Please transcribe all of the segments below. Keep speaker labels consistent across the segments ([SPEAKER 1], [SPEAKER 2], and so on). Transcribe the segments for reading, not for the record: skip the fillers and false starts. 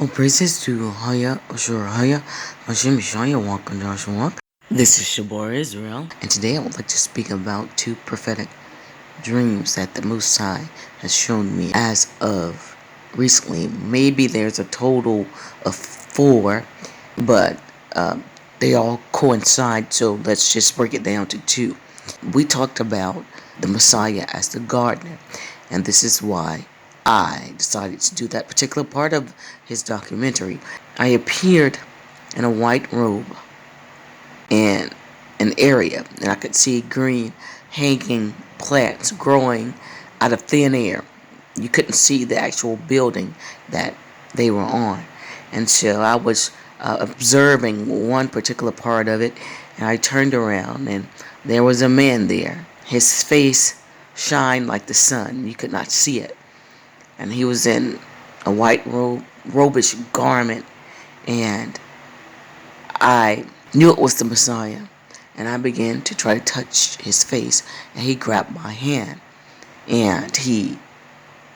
[SPEAKER 1] All praises to Haya Ashuraya, Hashem Shaya Walk Joshua. This is Shabar Israel, and today I would like to speak about two prophetic dreams that the Most High has shown me as of recently. Maybe there's a total of 4, but they all coincide, so let's just break it down to 2. We talked about the Messiah as the gardener, and this is why I decided to do that particular part of his documentary. I appeared in a white robe in an area, and I could see green hanging plants growing out of thin air. You couldn't see the actual building that they were on. And so I was observing one particular part of it, and I turned around, and there was a man there. His face shined like the sun. You could not see it. And he was in a white robish garment, and I knew it was the Messiah. And I began to try to touch his face, and he grabbed my hand, and he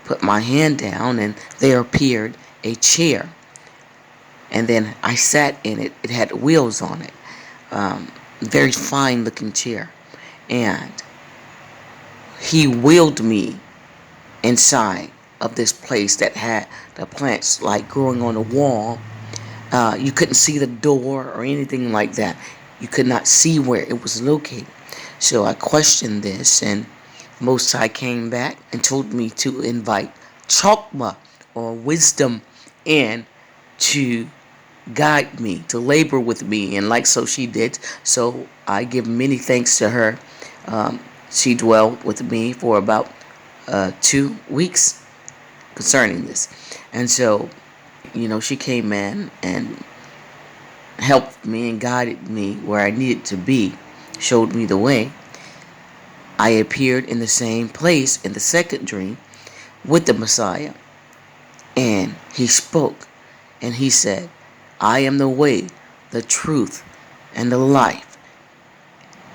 [SPEAKER 1] put my hand down, and there appeared a chair. And then I sat in it. It had wheels on it. Very fine looking chair. And he wheeled me inside of this place that had the plants like growing on the wall. You couldn't see the door or anything like that. You could not see where it was located. So I questioned this, and Most High came back and told me to invite Chokmah or wisdom in to guide me, to labor with me, and like so she did. So I give many thanks to her. She dwelled with me for about 2 weeks concerning this. And so, she came in and helped me and guided me where I needed to be, showed me the way. I appeared in the same place in the second dream with the Messiah, and he spoke, and he said, I am the way, the truth, and the life.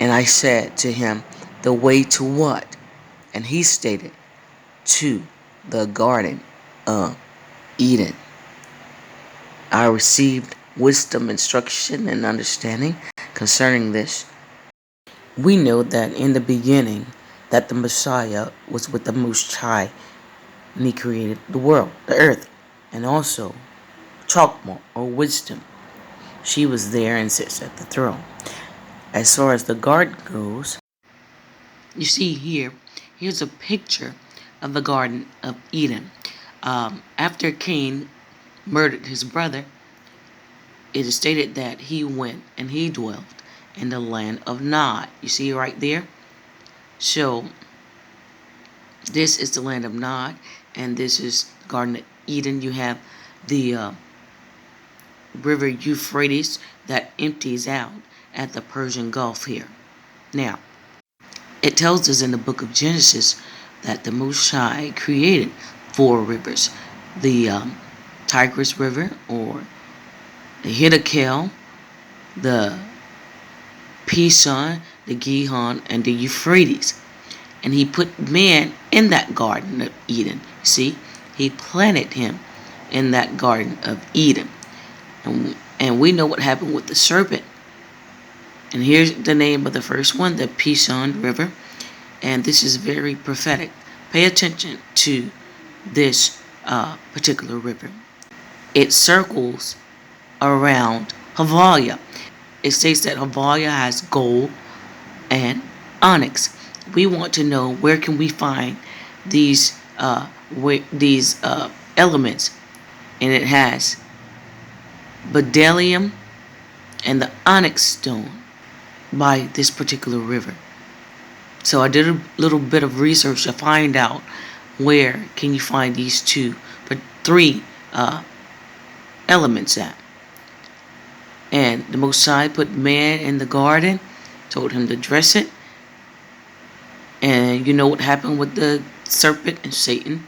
[SPEAKER 1] And I said to him, the way to what? And he stated, to the Garden of Eden. I received wisdom, instruction, and understanding concerning this. We know that in the beginning that the Messiah was with the Most High, and he created the world, the earth, and also Chokmah or wisdom. She was there and sits at the throne. As far as the garden goes, you see here's a picture of the Garden of Eden. After Cain murdered his brother, it is stated that he went and he dwelt in the land of Nod. You see right there? So this is the land of Nod, and this is the Garden of Eden. You have the river Euphrates that empties out at the Persian Gulf here. Now, it tells us in the book of Genesis that the Most High created 4 rivers. The Tigris River, or the Hiddekel, the Pison, the Gihon, and the Euphrates. And he put man in that Garden of Eden. See, he planted him in that Garden of Eden. And we know what happened with the serpent. And here's the name of the first one, the Pison River. And this is very prophetic. Pay attention to this particular river. It circles around Havalia. It states that Havalia has gold and onyx. We want to know where can we find these elements, and it has bdellium and the onyx stone by this particular river. So I did a little bit of research to find out where can you find these 3 elements at. And the Most High put man in the garden, told him to dress it. And you know what happened with the serpent and Satan.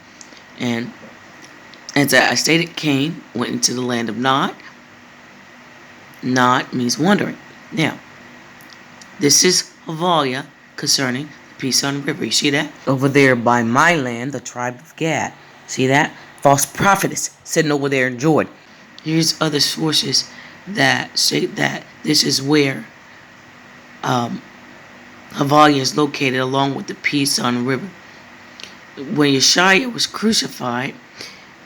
[SPEAKER 1] And as I stated, Cain went into the land of Nod. Nod means wandering. Now, this is Havalia concerning the Pison River. You see that? Over there by my land, the tribe of Gad. See that? False prophetess sitting over there in Jordan. Here's other sources that say that this is where Havalia is located, along with the Pison River. When Yeshua was crucified,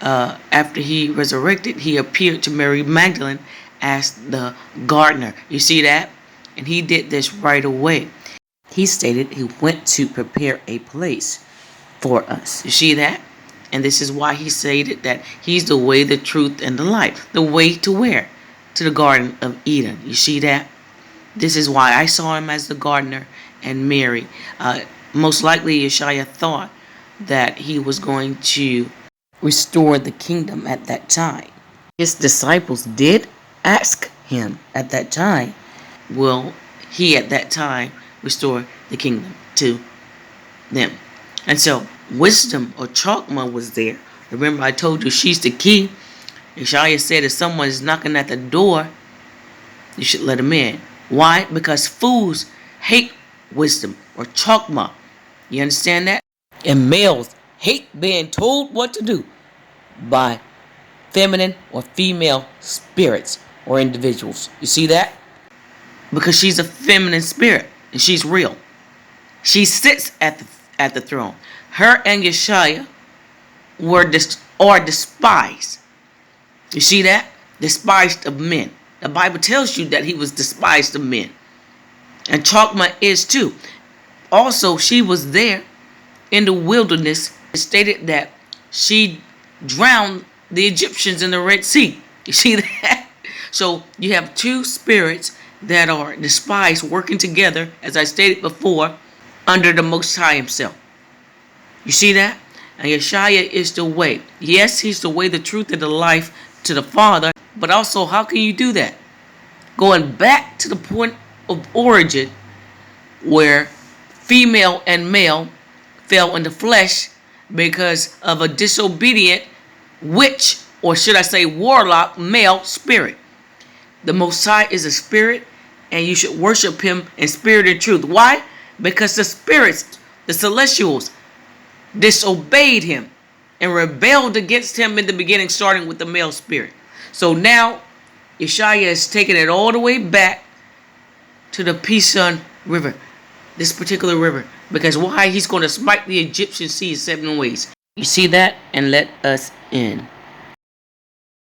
[SPEAKER 1] after he resurrected, he appeared to Mary Magdalene as the gardener. You see that? And he did this right away. He stated he went to prepare a place for us. You see that? And this is why he stated that he's the way, the truth, and the life. The way to where? To the Garden of Eden. You see that? This is why I saw him as the gardener and Mary. Most likely Yeshua thought that he was going to restore the kingdom at that time. His disciples did ask him at that time, will he at that time restore the kingdom to them? And so wisdom, or Chokmah, was there. Remember, I told you she's the key. Yeshua said if someone is knocking at the door, you should let them in. Why? Because fools hate wisdom, or Chokmah. You understand that? And males hate being told what to do by feminine or female spirits or individuals. You see that? Because she's a feminine spirit and she's real. She sits at the throne. Her and Yeshua are despised. You see that? Despised of men. The Bible tells you that he was despised of men. And Chokmah is too. Also, she was there in the wilderness. It stated that she drowned the Egyptians in the Red Sea. You see that? So you have two spirits that are despised working together, as I stated before, under the Most High himself. You see that? And Yeshua is the way. Yes, he's the way, the truth, and the life to the Father. But also, how can you do that? Going back to the point of origin where female and male fell in the flesh because of a disobedient witch, or should I say warlock, male spirit. The Most High is a spirit, and you should worship him in spirit and truth. Why? Because the spirits, the celestials, disobeyed him and rebelled against him in the beginning, starting with the male spirit. So now Yeshua is taking it all the way back to the Pison River, this particular river. Because why? He's going to smite the Egyptian sea 7 ways. You see that? And let us in.